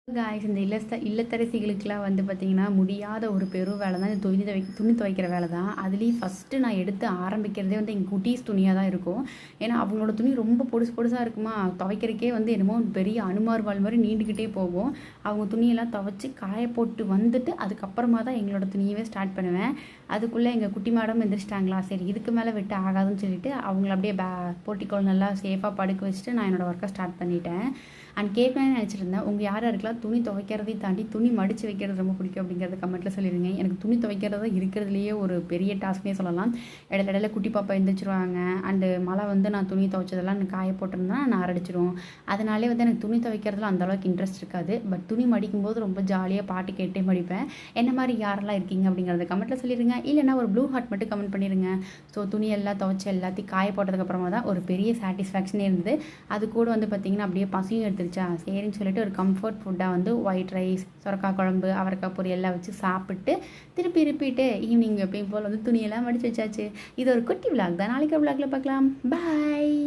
Guys இந்த இல்லத்தரசிகளுக்கெலாம் வந்து பார்த்திங்கன்னா முடியாத ஒரு பெரும் வேலை தான் இந்த துணி துவைக்கிற வேலை தான். அதுலேயும் ஃபஸ்ட்டு நான் எடுத்து ஆரம்பிக்கிறதே வந்து எங்கள் குட்டீஸ் துணியாக தான் இருக்கும். ஏன்னா அவங்களோட துணி ரொம்ப பொடுசாக இருக்குமா, துவைக்கிறக்கே வந்து என்னமோ பெரிய அனுமார் வாள் மாதிரி நீண்டுக்கிட்டே போகும். அவங்க துணியெல்லாம் துவைச்சி காய போட்டு வந்துட்டு அதுக்கப்புறமா தான் எங்களோட துணியவே ஸ்டார்ட் பண்ணுவேன். அதுக்குள்ளே எங்கள் குட்டி மேடம் எந்திரிச்சிட்டாங்களா, சரி இதுக்கு மேலே விட்டு ஆகாதுன்னு சொல்லிட்டு அவங்கள அப்படியே போட்டிக்கோள் நல்லா சேஃபாக படுக்க வச்சுட்டு நான் என்னோடய ஒர்க்கை ஸ்டார்ட் பண்ணிட்டேன். அண்ட் கேட்கணும்னு நினச்சிருந்தேன், உங்கள் யாராக இருக்கலாம் துணி துவைக்கிறதை தாண்டி துணி மடித்து வைக்கிறது ரொம்ப பிடிக்கும் அப்படிங்கிறத கமெண்ட்டில் சொல்லிடுங்க. எனக்கு துணி துவைக்கிறது இருக்கிறதுலையே ஒரு பெரிய டாஸ்க்னே சொல்லலாம். இடையில குட்டி பாப்பா எழுந்திரிச்சிருவாங்க. அண்டு மழை வந்து நான் துணி துவைச்சதெல்லாம் எனக்கு காய போட்டிருந்தேன்னா நான் அரைச்சிடுவோம். அதனாலே வந்து எனக்கு துணி துவைக்கிறதுல அந்தளவுக்கு இன்ட்ரெஸ்ட் இருக்காது. பட் துணி மடிக்கும்போது ரொம்ப ஜாலியாக பாட்டு கேட்டே மடிப்பேன். என்ன மாதிரி யாரெல்லாம் இருக்கீங்க அப்படிங்கிறத கமெண்ட்டில் சொல்லிடுங்க. இல்லைனா ஒரு ப்ளூ ஹார்ட் மட்டும் கமெண்ட் பண்ணிடுங்க. ஸோ துணியெல்லாம் துவைச்சி எல்லாத்தையும் காய போட்டதுக்கப்புறமா தான் ஒரு பெரிய சாட்டிஸ்ஃபேக்ஷனே இருந்தது. அது கூட வந்து பார்த்திங்கன்னா அப்படியே பசியும் எடுத்துருச்சா, சரின்னு சொல்லிட்டு ஒரு கம்ஃபர்ட் ஃபுட்டாக வந்து ஒயிட் ரைஸ், சுரக்காய் குழம்பு, அவரைக்காய் பொரியல் எல்லாம் வச்சு சாப்பிட்டு திருப்பி ரிப்பீட்டு ஈவினிங் எப்பயும் போல் வந்து துணியெல்லாம் மடித்து வச்சாச்சு. இது ஒரு குட்டி விளாக் தான். நாளைக்கு விளாகில் பார்க்கலாம். பாய்.